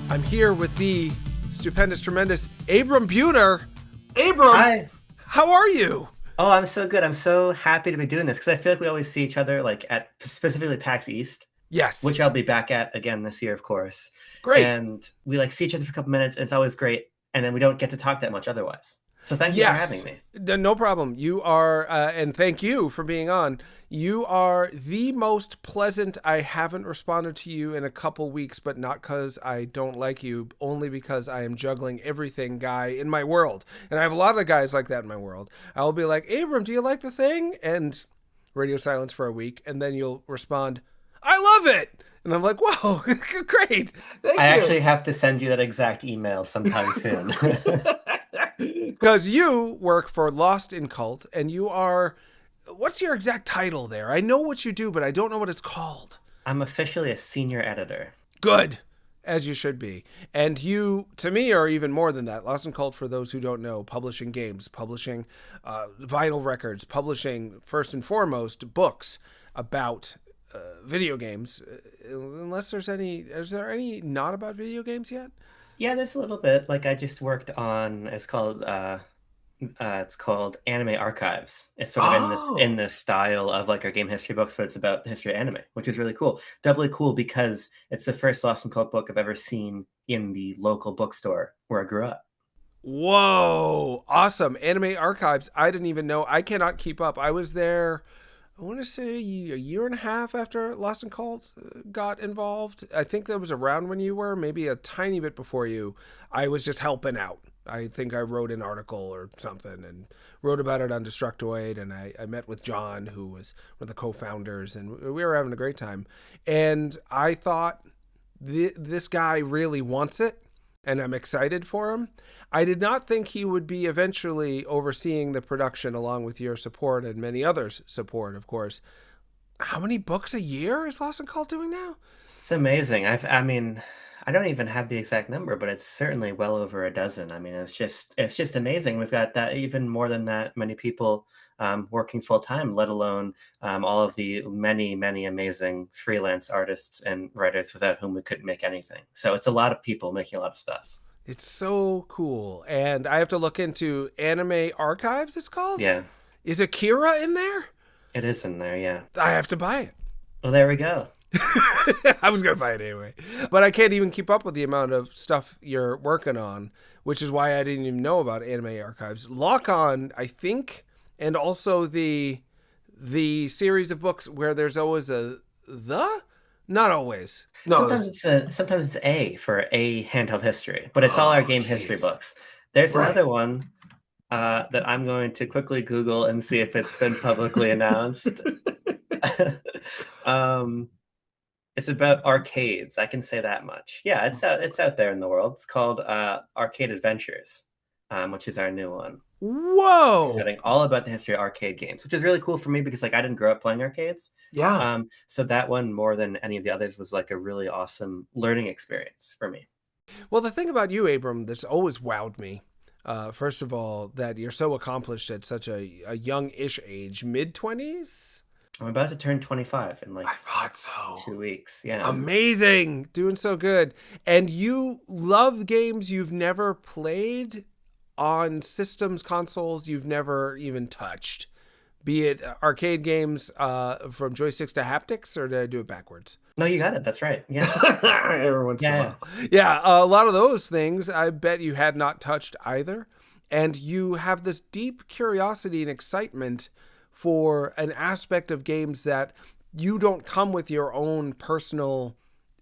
I'm here with the stupendous, tremendous Abram Buehner. Abram, Hi. how are you? Oh, I'm so good. I'm so happy to be doing this because I feel like we always see each other like at specifically PAX East, Yes, which I'll be back at again this year, of course. great. And we like see each other for a couple minutes, and it's always great. And then we don't get to talk that much otherwise. So thank you for having Yes, me. no problem. You are, and thank you for being on. You are the most pleasant. I haven't responded to you in a couple weeks, but not because I don't like you, only because I am juggling everything guy in my world. And I have a lot of guys like that in my world. I'll be like, Abram, do you like the thing? And radio silence for a week. And then you'll respond, I love it. And I'm like, whoa, great. I Thank you. actually have to send you that exact email sometime soon. Because you work for Lost in Cult, and you are, what's your exact title there? I know what you do, but I don't know what it's called. I'm officially a senior editor. Good, as you should be. And you, to me, are even more than that. Lost in Cult, for those who don't know, publishing games, publishing vinyl records, publishing, first and foremost, books about video games. Unless there's any, is there any not about video games yet? Yeah, there's a little bit. Like I just worked on it's called Anime Archives. It's sort of in Oh. this style of like our game history books, but it's about the history of anime, which is really cool. Doubly cool because it's the first Lost and Cult book I've ever seen in the local bookstore where I grew up. Whoa, awesome. Anime Archives. I didn't even know. I cannot keep up. I was there, I want to say a year and a half after Lost and Cult got involved. I think that was around when you were, maybe a tiny bit before you. I was just helping out. I think I wrote an article or something and wrote about it on Destructoid. And I met with John, who was one of the co founders, and we were having a great time. And I thought, this guy really wants it, and I'm excited for him. I did not think he would be eventually overseeing the production along with your support and many others' support, of course. How many books a year is Lost and Cult doing now? It's amazing. I mean, I don't even have the exact number, but it's certainly well over a dozen. I mean, it's just amazing. We've got that even more than that many people working full time, let alone all of the many amazing freelance artists and writers without whom we couldn't make anything. So it's a lot of people making a lot of stuff. It's so cool. And I have to look into Anime Archives, it's called? Yeah, Is Akira in there? it is in there. Yeah. I have to buy it. Well, there we go. I was going to buy it anyway. But I can't even keep up with the amount of stuff you're working on, which is why I didn't even know about Anime Archives. Lock On, I think, and also the series of books where there's always a the? Not always. No. Sometimes it's A for A handheld history, but it's all our Oh, game history jeez. books. There's Right. another one that I'm going to quickly Google and see if it's been publicly announced. um, it's about arcades. I can say that much. Yeah, it's out. It's out there in the world. It's called Arcade Adventures, which is our new one. Whoa. Setting all about the history of arcade games, which is really cool for me because like I didn't grow up playing arcades. Yeah. So that one more than any of the others was like a really awesome learning experience for me. Well, the thing about you, Abram, that's always wowed me, first of all, that you're so accomplished at such a young-ish age, mid-20s? I'm about to turn 25 in I like thought so. 2 weeks. Yeah. Amazing. Doing so good. And you love games you've never played on systems, consoles you've never even touched. Be it arcade games from joysticks to haptics, or did I do it backwards? No, you got it. That's right. Yeah. Every once in a Yeah. while. Yeah, a lot of those things I bet you had not touched either. And you have this deep curiosity and excitement for an aspect of games that you don't come with your own personal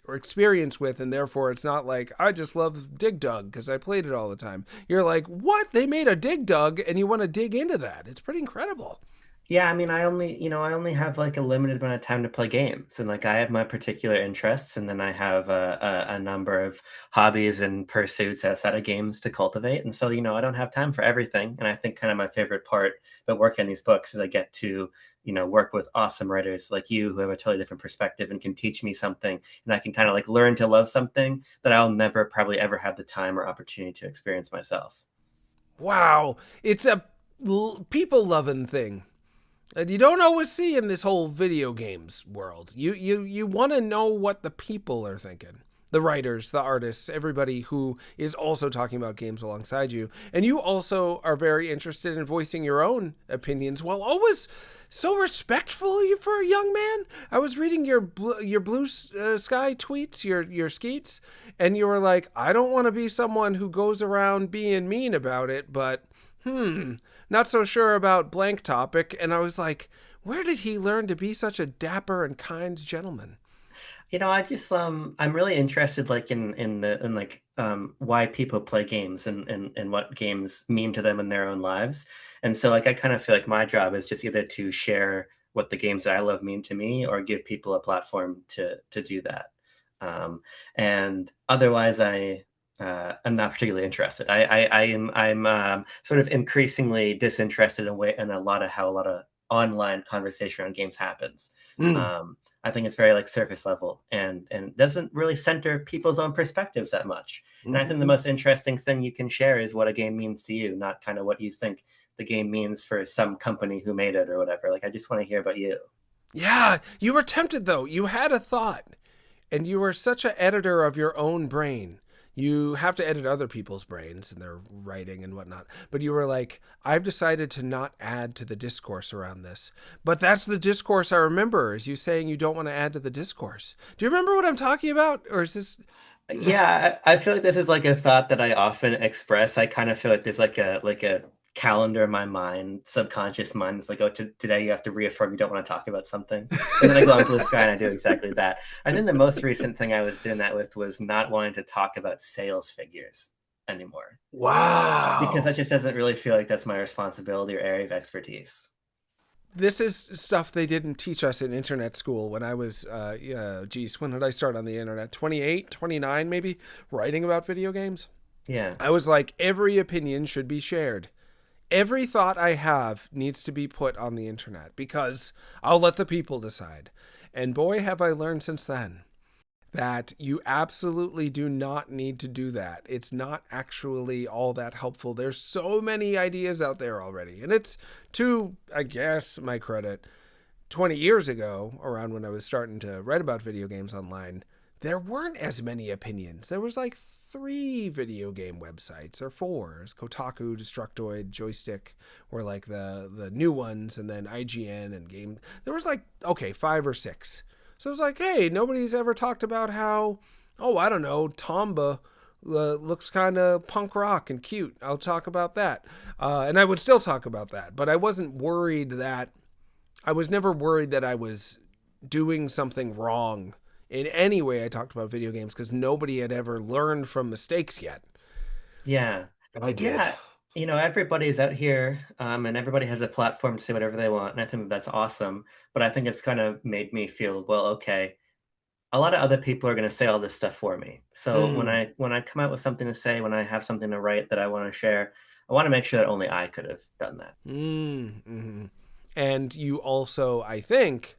or experience with, and therefore it's not like I just love Dig Dug because I played it all the time. You're like, what? They made a Dig Dug, and you want to dig into that. It's pretty incredible. Yeah, I mean, I only have like a limited amount of time to play games, and like I have my particular interests, and then I have a number of hobbies and pursuits outside of games to cultivate, and so I don't have time for everything. And I think kind of my favorite part about working on these books is I get to work with awesome writers like you who have a totally different perspective and can teach me something, and I can kind of like learn to love something that I'll never probably ever have the time or opportunity to experience myself. Wow, it's a people loving thing. And you don't always see in this whole video games world. You want to know what the people are thinking. the writers, the artists, everybody who is also talking about games alongside you. And you also are very interested in voicing your own opinions while always so respectful for a young man. I was reading your blue sky tweets, your skeets, and you were like, I don't want to be someone who goes around being mean about it, but not so sure about blank topic. And I was like, where did he learn to be such a dapper and kind gentleman? I just I'm really interested like in like why people play games and what games mean to them in their own lives. And so like I kind of feel like my job is just either to share what the games that I love mean to me or give people a platform to do that. And otherwise I'm not particularly interested. I'm sort of increasingly disinterested in a lot of how a lot of online conversation on games happens. Mm. Um, I think it's very like surface level and doesn't really center people's own perspectives that much. And I think the Mm-hmm. most interesting thing you can share is what a game means to you, not kind of what you think the game means for some company who made it or whatever. Like I just want to hear about you. Yeah, you were tempted though. You had a thought, and you were such an editor of your own brain. You have to edit other people's brains and their writing and whatnot. But you were like, I've decided to not add to the discourse around this. But that's the discourse I remember, is you saying you don't want to add to the discourse. Do you remember what I'm talking about? Or is this. Yeah, I feel like this is like a thought that I often express. I kind of feel like there's like a calendar in my mind, subconscious mind. It's like, oh, today you have to reaffirm you don't want to talk about something, and then I go out into the sky and I do exactly that. I think the most recent thing I was doing that with was not wanting to talk about sales figures anymore because that Wow. just doesn't really feel like that's my responsibility or area of expertise. This is stuff they didn't teach us in internet school when I was, geez, when did I start on the internet? 28, 29, maybe, writing about video games. Yeah. I was like, every opinion should be shared. Every thought I have needs to be put on the internet because I'll let the people decide. And boy, have I learned since then that you absolutely do not need to do that. It's not actually all that helpful. There's so many ideas out there already. And it's to, I guess, my credit, 20 years ago, around when I was starting to write about video games online, there weren't as many opinions. There was like three video game websites or four. Kotaku, Destructoid, Joystick were like the new ones, and then IGN and Game. There was like, okay, five or six. So it was like, hey, nobody's ever talked about how, oh, I don't know, Tomba looks kind of punk rock and cute. I'll talk about that. And I would still talk about that. But I wasn't worried that, I was never worried that I was doing something wrong in any way I talked about video games because nobody had ever learned from mistakes yet. Yeah. And I did. Yeah. Everybody's out here, and everybody has a platform to say whatever they want. And I think that's awesome. But I think it's kind of made me feel, well, okay, a lot of other people are going to say all this stuff for me. So when Mm. I come out with something to say, when I have something to write that I want to share, I want to make sure that only I could have done that. Mm-hmm. And you also, I think,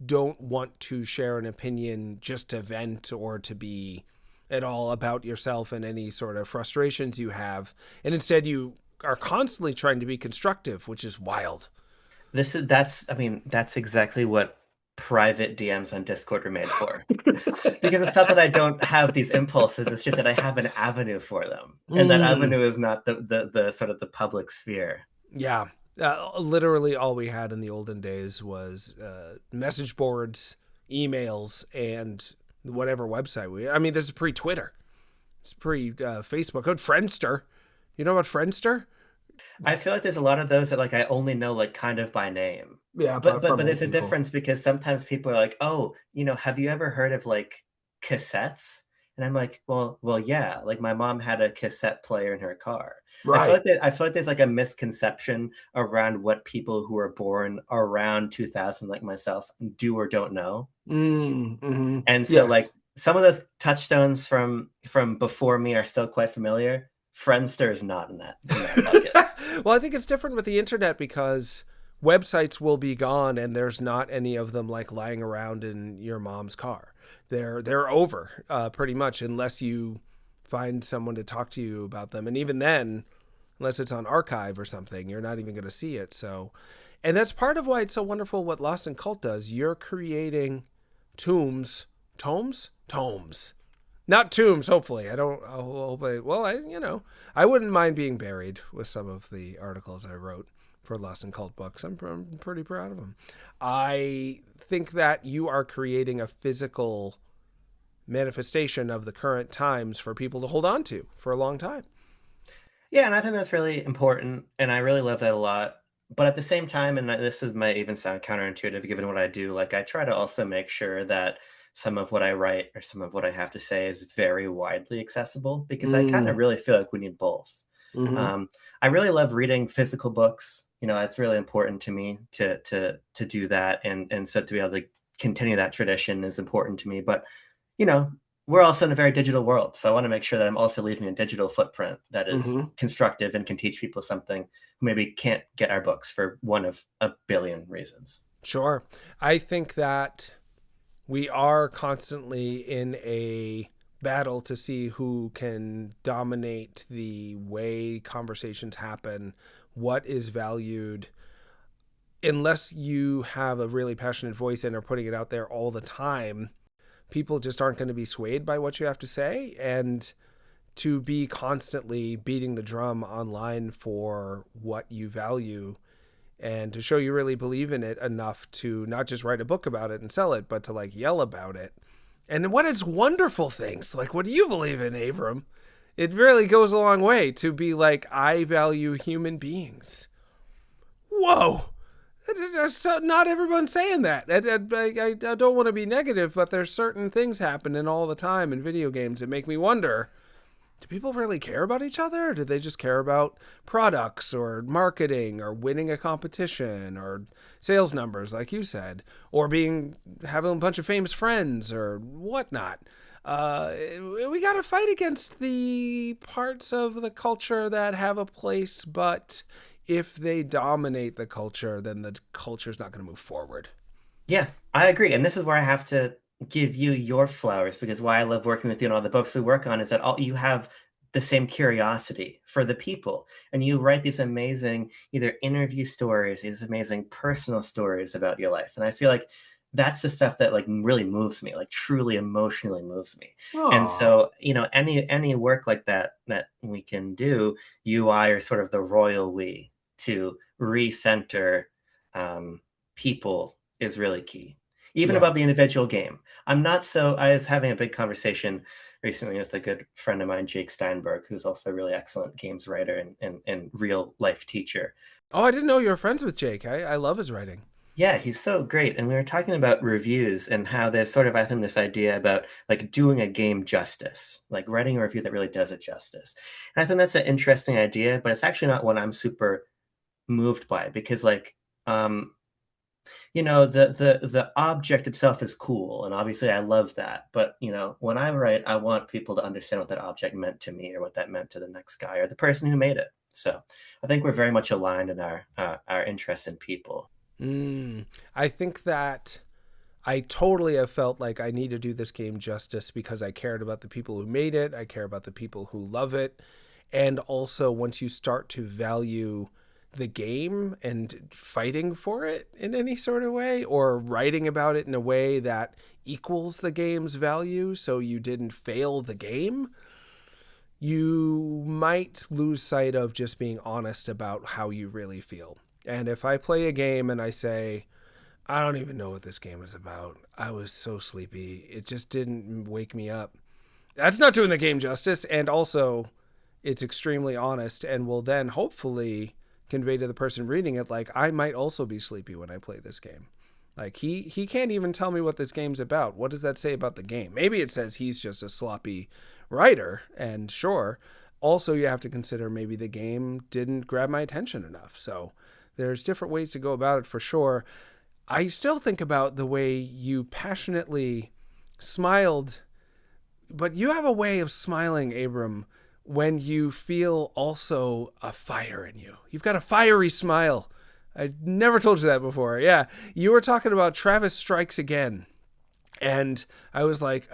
don't want to share an opinion just to vent or to be at all about yourself and any sort of frustrations you have. And instead, you are constantly trying to be constructive, which is wild. I mean, that's exactly what private DMs on Discord are made for. Because it's not that I don't have these impulses, it's just that I have an avenue for them. And that Mm. avenue is not the sort of the public sphere. Yeah. Literally, all we had in the olden days was message boards, emails, and whatever website we. I mean, this is pre-Twitter. It's pre-Facebook. Oh, Friendster. You know about Friendster? I feel like there's a lot of those that like I only know like kind of by name. Yeah, But but but from but old there's a people. difference because sometimes people are like, "Oh, have you ever heard of like cassettes?" And I'm like, "Well, yeah. Like my mom had a cassette player in her car." Right. I feel like there's like a misconception around what people who are born around 2000 like myself do or don't know. Mm-hmm. And so like Yes. some of those touchstones from before me are still quite familiar. Friendster is not in that bucket. Well, I think it's different with the internet because websites will be gone and there's not any of them like lying around in your mom's car. They're over pretty much unless you find someone to talk to you about them, and even then, unless it's on archive or something, you're not even going to see it. So, and that's part of why it's so wonderful what Lost in Cult does. You're creating tombs, tomes, tomes Not tombs, hopefully. I don't. I hope well, I wouldn't mind being buried with some of the articles I wrote for Lost and Cult books. I'm pretty proud of them. I think that you are creating a physical manifestation of the current times for people to hold on to for a long time. Yeah, and I think that's really important, and I really love that a lot. But at the same time, and this is might even sound counterintuitive given what I do, like I try to also make sure that some of what I write or some of what I have to say is very widely accessible because I kind Mm. of really feel like we need both. Mm-hmm. I really love reading physical books. You know, it's really important to me to do that, and so to be able to continue that tradition is important to me. But you know, we're also in a very digital world. So I want to make sure that I'm also leaving a digital footprint that is Mm-hmm. constructive and can teach people something who maybe can't get our books for one of a billion reasons. Sure. I think that we are constantly in a battle to see who can dominate the way conversations happen, what is valued. Unless you have a really passionate voice and are putting it out there all the time, people just aren't going to be swayed by what you have to say. And to be constantly beating the drum online for what you value and to show you really believe in it enough to not just write a book about it and sell it, but to like yell about it. And what is wonderful things like, what do you believe in, Abram? It really goes a long way to be like, I value human beings. Whoa. Not everyone's saying that. I don't want to be negative, but there's certain things happening all the time in video games that make me wonder, do people really care about each other? Or do they just care about products or marketing or winning a competition or sales numbers, like you said, or having a bunch of famous friends or whatnot? We got to fight against the parts of the culture that have a place, but if they dominate the culture, then the culture is not going to move forward. Yeah, I agree. And this is where I have to give you your flowers because why I love working with you and all the books we work on is that all you have the same curiosity for the people. And you write these amazing either interview stories, these amazing personal stories about your life. And I feel like that's the stuff that like really moves me, like truly emotionally moves me. And Aw. so, any work like that that we can do, you, I are sort of the royal we to recenter people is really key, even Yeah. above the individual game. I was having a big conversation recently with a good friend of mine, Jake Steinberg, who's also a really excellent games writer and real life teacher. Oh, I didn't know you were friends with Jake. I love his writing. Yeah, he's so great. And we were talking about reviews and how there's sort of, I think, this idea about like doing a game justice, like writing a review that really does it justice. And I think that's an interesting idea, but it's actually not one I'm super moved by because um, the object itself is cool and obviously I love that, but when I write I want people to understand what that object meant to me or what that meant to the next guy or the person who made it. So I think we're very much aligned in our interest in people. Mm, I think that I totally have felt like I need to do this game justice because I cared about the people who made it. I care about the people who love it. And also, once you start to value the game and fighting for it in any sort of way, or writing about it in a way that equals the game's value so you didn't fail the game, you might lose sight of just being honest about how you really feel. And if I play a game and I say, I don't even know what this game is about, I was so sleepy, it just didn't wake me up, that's not doing the game justice. And also, it's extremely honest and will then hopefully convey to the person reading it, like, I might also be sleepy when I play this game. Like, he can't even tell me what this game's about. What does that say about the game? Maybe it says he's just a sloppy writer, and sure. Also, you have to consider maybe the game didn't grab my attention enough. So there's different ways to go about it for sure. I still think about the way you passionately smiled, but you have a way of smiling, Abram, when you feel also a fire in you. You've got a fiery smile. I never told you that before. Yeah, you were talking about Travis Strikes Again, and I was like,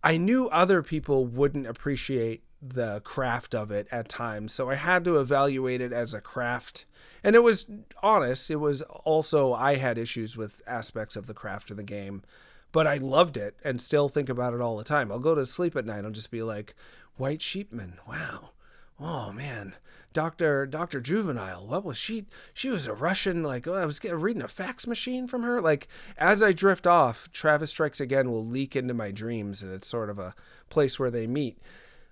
I knew other people wouldn't appreciate the craft of it at times, so I had to evaluate it as a craft. And it was honest. It was also, I had issues with aspects of the craft of the game, but I loved it and still think about it all the time. I'll go to sleep at night. I'll just be like, White Sheepman. Wow. Oh man. Dr. Juvenile. What was she? She was a Russian. Like, I was reading a fax machine from her. Like, as I drift off, Travis Strikes Again will leak into my dreams, and it's sort of a place where they meet,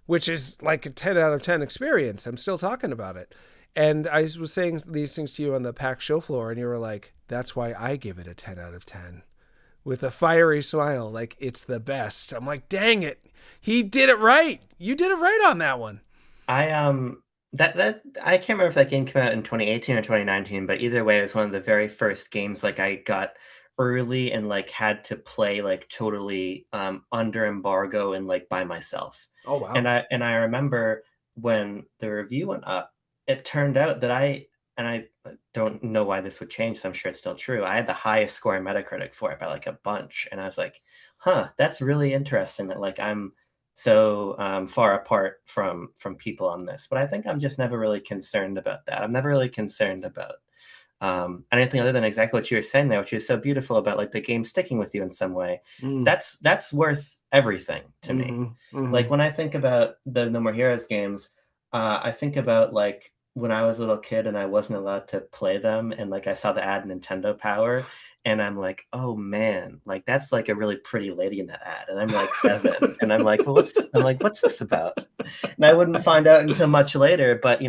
which is like a 10 out of 10 experience. I'm still talking about it. And I was saying these things to you on the PAX show floor, and you were like, that's why I give it a 10 out of 10. With a fiery smile, like, it's the best. I'm like, dang it. He did it right. You did it right on that one. I that I can't remember if that game came out in 2018 or 2019, but either way, it was one of the very first games like I got early and like had to play like totally under embargo and like by myself. Oh, wow. And I remember when the review went up, it turned out that I don't know why this would change, so I'm sure it's still true. I had the highest score in Metacritic for it by like a bunch, and I was like, "Huh, that's really interesting that like I'm so far apart from people on this." But I think I'm just never really concerned about that. I'm never really concerned about anything other than exactly what you were saying there, which is so beautiful about like the game sticking with you in some way. Mm. That's worth everything to me. Mm-hmm. Mm-hmm. Like when I think about the No More Heroes games, I think about like when I was a little kid and I wasn't allowed to play them, and like I saw the ad Nintendo Power, and I'm like, oh man, like that's like a really pretty lady in that ad, and I'm like 7, and I'm like, well, what's this about? And I wouldn't find out until much later. But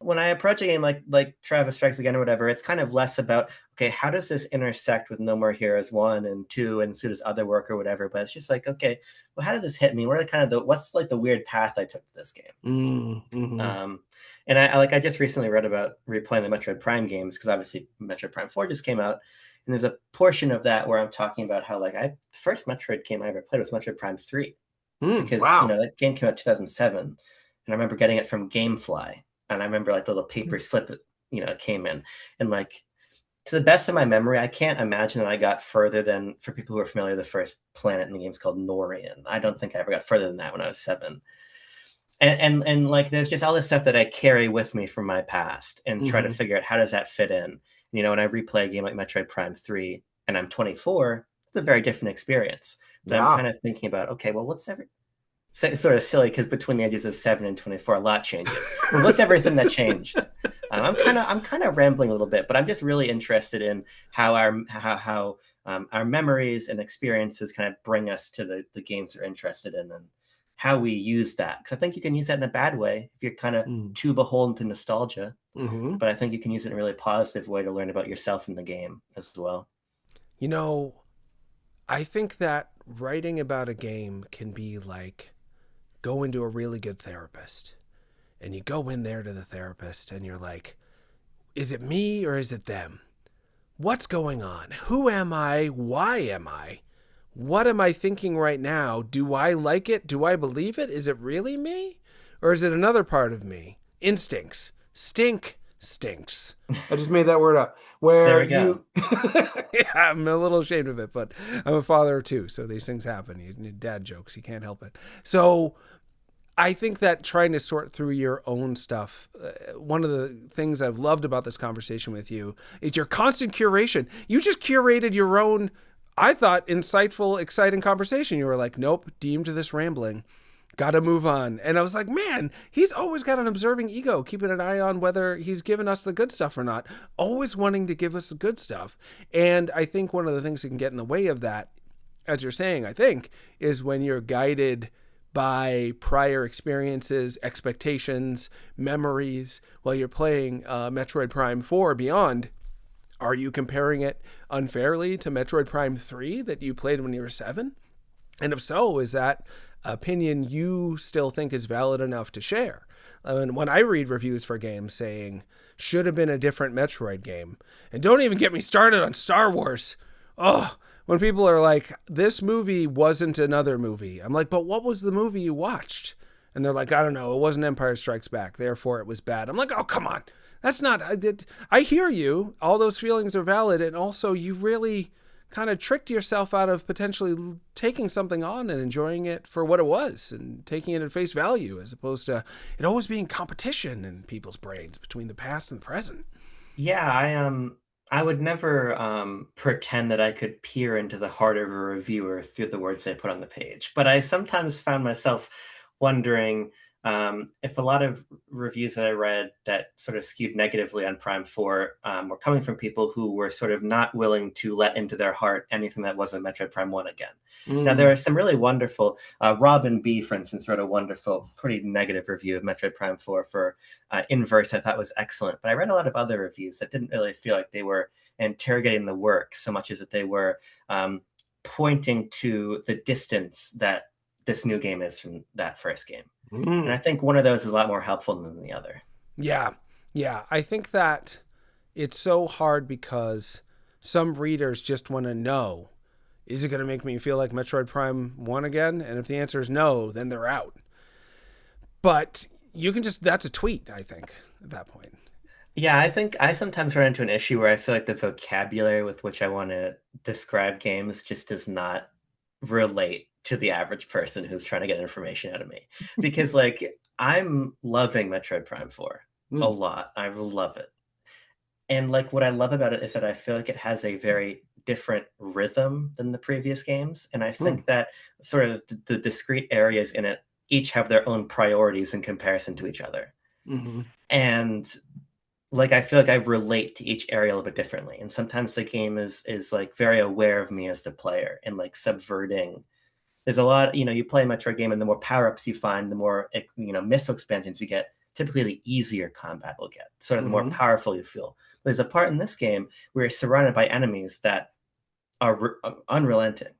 when I approach a game like Travis Strikes Again or whatever, it's kind of less about, okay, how does this intersect with No More Heroes 1 and 2 and so does other work or whatever. But it's just like, okay, well, how did this hit me? What are kind of what's like the weird path I took to this game? Mm-hmm. And I just recently read about replaying the Metroid Prime games, because obviously Metroid Prime 4 just came out. And there's a portion of that where I'm talking about how like the first Metroid game I ever played was Metroid Prime 3, because Wow. that game came out 2007, and I remember getting it from GameFly, and I remember like the little paper slip it came in, and like to the best of my memory, I can't imagine that I got further than, for people who are familiar, the first planet in the game is called Norian. I don't think I ever got further than that when I was 7. And like there's just all this stuff that I carry with me from my past and try to Mm-hmm. figure out how does that fit in. When I replay a game like Metroid Prime 3 and I'm 24, it's a very different experience. But I'm Yeah. kind of thinking about, okay, well, sort of silly, because between the ages of 7 and 24, a lot changes. Well, what's everything that changed? I'm kind of rambling a little bit, but I'm just really interested in how our memories and experiences kind of bring us to the games we're interested in, and how we use that. Because I think you can use that in a bad way if you're kind of too beholden to nostalgia, Mm-hmm. but I think you can use it in a really positive way to learn about yourself in the game as well. You know, I think that writing about a game can be like going to a really good therapist. And you go in there to the therapist and you're like, is it me or is it them? What's going on? Who am I? Why am I? What am I thinking right now? Do I like it? Do I believe it? Is it really me? Or is it another part of me? Instincts. Stinks. I just made that word up. There Where we go. you. Yeah, I'm a little ashamed of it, but I'm a father too, so these things happen. You need dad jokes. You can't help it. So I think that trying to sort through your own stuff, one of the things I've loved about this conversation with you is your constant curation. You just curated your own, I thought, insightful, exciting conversation. You were like, nope, deemed this rambling. Gotta move on. And I was like, man, he's always got an observing ego, keeping an eye on whether he's giving us the good stuff or not, always wanting to give us the good stuff. And I think one of the things that can get in the way of that, as you're saying, I think, is when you're guided by prior experiences, expectations, memories while you're playing Metroid Prime 4 Beyond. Are you comparing it unfairly to Metroid Prime 3 that you played when you were 7? And if so, is that opinion you still think is valid enough to share? And when I read reviews for games saying, should have been a different Metroid game, and don't even get me started on Star Wars. Oh, when people are like, this movie wasn't another movie. I'm like, but what was the movie you watched? And they're like, I don't know. It wasn't Empire Strikes Back. Therefore, it was bad. I'm like, oh, come on. That's not, I hear you. All those feelings are valid. And also, you really kind of tricked yourself out of potentially taking something on and enjoying it for what it was and taking it at face value, as opposed to it always being competition in people's brains between the past and the present. Yeah, I would never pretend that I could peer into the heart of a reviewer through the words they put on the page. But I sometimes found myself wondering if a lot of reviews that I read that sort of skewed negatively on Prime 4 were coming from people who were sort of not willing to let into their heart anything that wasn't Metroid Prime 1 again. Now, there Mm. are some really wonderful, Robin B, for instance, wrote a wonderful, pretty negative review of Metroid Prime 4 for Inverse. I thought was excellent. But I read a lot of other reviews that didn't really feel like they were interrogating the work so much as that they were pointing to the distance that this new game is from that first game. And I Mm. think one of those is a lot more helpful than the other. Yeah. Yeah. I think that it's so hard because some readers just want to know, is it going to make me feel like Metroid Prime 1 again? And if the answer is no, then they're out. But you can just, that's a tweet, I think, at that point. Yeah, I think I sometimes run into an issue where I feel like the vocabulary with which I want to describe games just does not relate to the average person who's trying to get information out of me. Because like I'm loving Metroid Prime 4 a Mm. lot. I love it. And like what I love about it is that I feel like it has a very different rhythm than the previous games. And I Mm. think that sort of the discrete areas in it each have their own priorities in comparison to each other. Mm-hmm. And like I feel like I relate to each area a little bit differently. And sometimes the game is like very aware of me as the player and like subverting. There's a lot, you play a Metroid game and the more power-ups you find, the more missile expansions you get, typically the easier combat will get, sort of the more Mm-hmm. powerful you feel. There's a part in this game where you're surrounded by enemies that are unrelenting.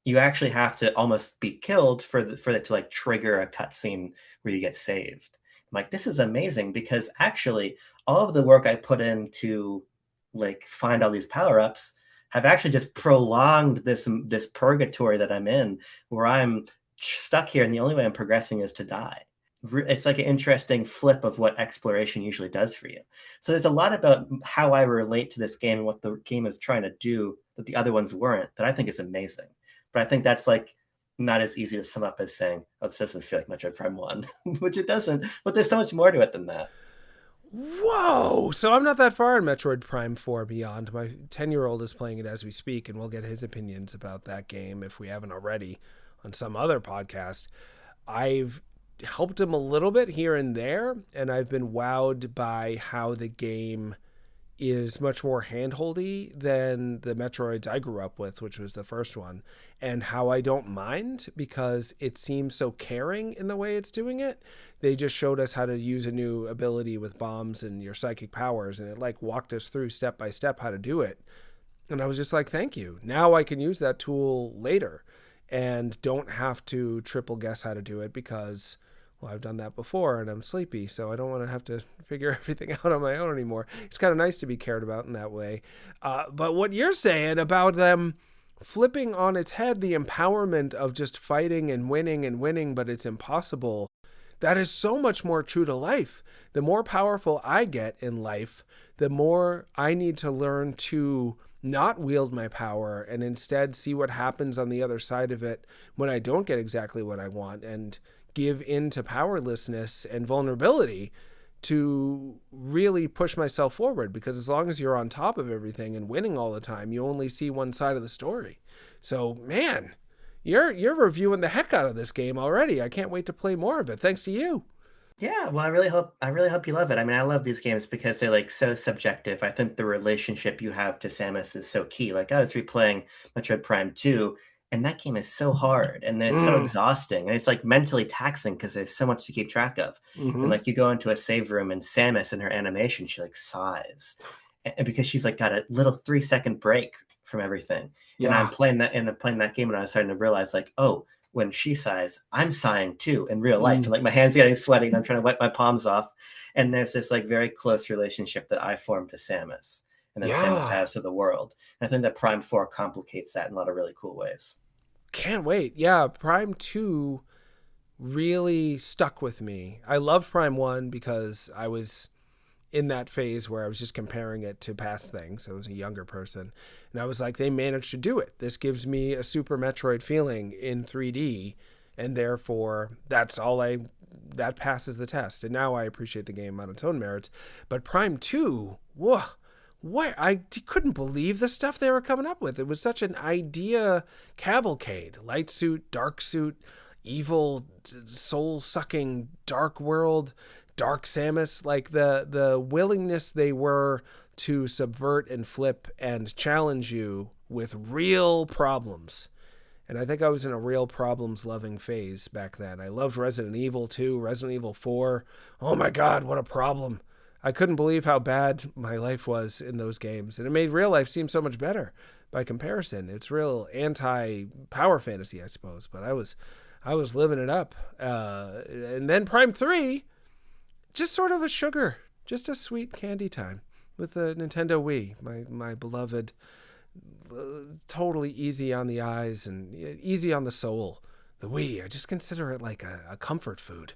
You actually have to almost be killed for it to like trigger a cutscene where you get saved. I'm like, this is amazing because actually all of the work I put in to like find all these power-ups have actually just prolonged this purgatory that I'm in, where I'm stuck here and the only way I'm progressing is to die. It's like an interesting flip of what exploration usually does for you. So there's a lot about how I relate to this game and what the game is trying to do that the other ones weren't, that I think is amazing. But I think that's like not as easy to sum up as saying, oh, this doesn't feel like Metroid Prime 1, which it doesn't, but there's so much more to it than that. Whoa! So I'm not that far in Metroid Prime 4 Beyond. My 10-year-old is playing it as we speak, and we'll get his opinions about that game if we haven't already on some other podcast. I've helped him a little bit here and there, and I've been wowed by how the game is much more handholdy than the Metroids I grew up with, which was the first one, and how I don't mind because it seems so caring in the way it's doing it. They just showed us how to use a new ability with bombs and your psychic powers, and it like walked us through step by step how to do it. And I was just like, thank you. Now I can use that tool later and don't have to triple guess how to do it because, well, I've done that before and I'm sleepy, so I don't want to have to figure everything out on my own anymore. It's kind of nice to be cared about in that way. But what you're saying about them flipping on its head the empowerment of just fighting and winning, but it's impossible, that is so much more true to life. The more powerful I get in life, the more I need to learn to not wield my power and instead see what happens on the other side of it when I don't get exactly what I want and give in to powerlessness and vulnerability to really push myself forward, because as long as you're on top of everything and winning all the time, you only see one side of the story. So, man, you're reviewing the heck out of this game already. I can't wait to play more of it. Thanks to you. Yeah, well, I really hope you love it. I mean, I love these games because they're like so subjective. I think the relationship you have to Samus is so key. Like I was replaying Metroid Prime 2, and that game is so hard and it's so Mm. exhausting and it's like mentally taxing because there's so much to keep track of. And Mm-hmm. like you go into a save room and Samus in her animation, she like sighs. And because she's like got a little 3-second break from everything. And Yeah. I'm playing that game and I was starting to realize like, oh, when she sighs, I'm sighing too in real life. And Mm. like my hands getting sweaty and I'm trying to wipe my palms off. And there's this like very close relationship that I formed to Samus and then Samus Yeah. has to the world. And I think that Prime 4 complicates that in a lot of really cool ways. Can't wait. Yeah, Prime 2 really stuck with me. I loved Prime 1 because I was in that phase where I was just comparing it to past things. I was a younger person. And I was like, they managed to do it. This gives me a Super Metroid feeling in 3D. And therefore, that passes the test. And now I appreciate the game on its own merits. But Prime 2, whoa, what couldn't believe the stuff they were coming up with. It was such an idea cavalcade. Light suit, dark suit, evil, soul sucking, dark world, dark Samus. Like the willingness they were to subvert and flip and challenge you with real problems. And I think I was in a real problems loving phase back then. I loved Resident Evil 2, Resident Evil 4. Oh my God, what a problem. I couldn't believe how bad my life was in those games. And it made real life seem so much better by comparison. It's real anti power fantasy, I suppose. But I was living it up. And then Prime 3, just sort of a sugar, just a sweet candy time with the Nintendo Wii, my beloved, totally easy on the eyes and easy on the soul. The Wii, I just consider it like a comfort food.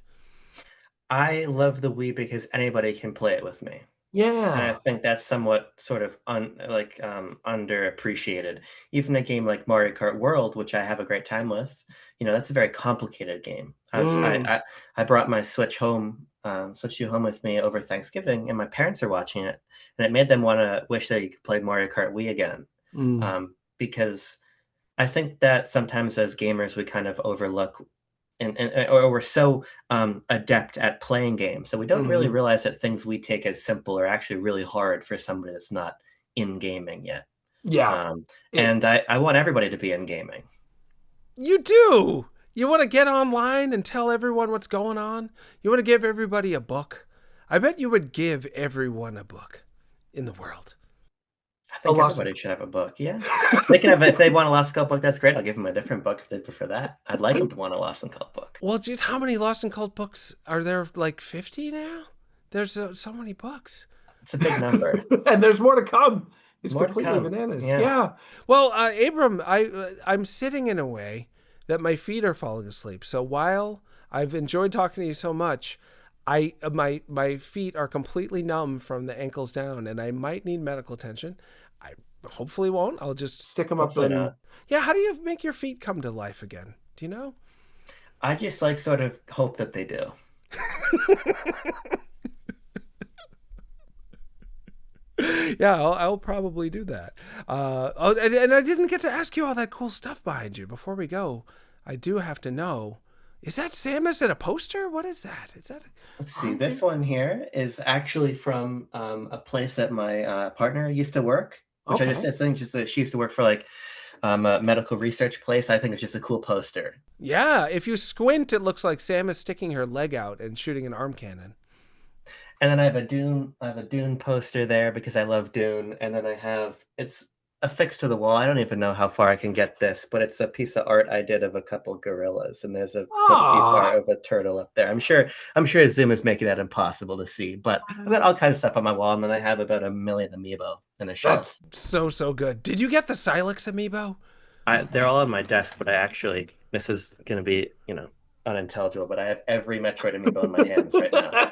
I love the Wii because anybody can play it with me. And I Yeah. think that's somewhat sort of underappreciated. Even a game like Mario Kart World, which I have a great time with, that's a very complicated game. Mm. I brought my Switch 2 home with me over Thanksgiving, and my parents are watching it, and it made them want to wish they could play Mario Kart Wii again. Mm. Because I think that sometimes as gamers we kind of overlook or we're so adept at playing games that we don't really Mhm. realize that things we take as simple are actually really hard for somebody that's not in gaming yet. Yeah. Um, It and I want everybody to be in gaming. You do. You want to get online and tell everyone what's going on? You want to give everybody a book? I bet you would give everyone a book in the world. I a think lost. everybody should have a book. Yeah, they can have if they want a Lost and Cult book. That's great. I'll give them a different book if they prefer that. I'd like them to want a Lost and Cult book. Well, geez, how many Lost and Cult books are there? Like 50 now? There's so many books. It's a big number. And there's more to come. It's More to completely come. bananas. Yeah. Yeah. Well, Abram, I'm sitting in a way that my feet are falling asleep. So while I've enjoyed talking to you so much, my feet are completely numb from the ankles down, and I might need medical attention. I hopefully won't. I'll just Stick them up Hopefully in. not. yeah. How do you make your feet come to life again? Do you know? I just sort of hope that they do. Yeah, I'll probably do that. Oh, and I didn't get to ask you all that cool stuff behind you before we go. I do have to know. Is that Samus in a poster? What is that? Is that? Let's see. This one here is actually from a place that my partner used to work, which Okay. I think just that she used to work for like a medical research place. I think it's just a cool poster. Yeah, if you squint, it looks like Samus sticking her leg out and shooting an arm cannon. And then I have a Dune poster there because I love Dune. And then it's affixed to the wall. I don't even know how far I can get this, but it's a piece of art I did of a couple gorillas, and there's a little piece of Ah. art of a turtle up there. I'm sure Zoom is making that impossible to see, but I've got all kinds of stuff on my wall, and then I have about 1 million amiibo in a shelf. That's So good. Did you get the Silex amiibo? They're all on my desk, but this is gonna be, unintelligible, but I have every Metroid amiibo in my hands right now.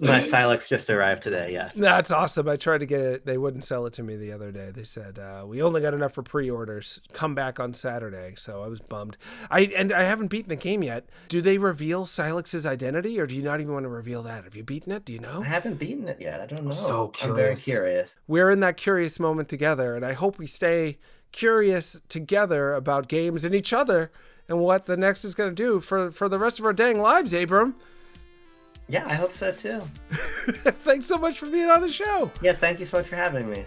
My Silex just arrived today, yes. That's awesome. I tried to get it. They wouldn't sell it to me the other day. They said, we only got enough for pre-orders. Come back on Saturday. So I was bummed. I haven't beaten the game yet. Do they reveal Silex's identity, or do you not even want to reveal that? Have you beaten it? Do you know? I haven't beaten it yet. I don't know. So I'm very curious. curious. We're in that curious moment together, and I hope we stay curious together about games and each other and what the next is going to do for the rest of our dang lives, Abram. Yeah, I hope so too. Thanks so much for being on the show. Yeah, thank you so much for having me.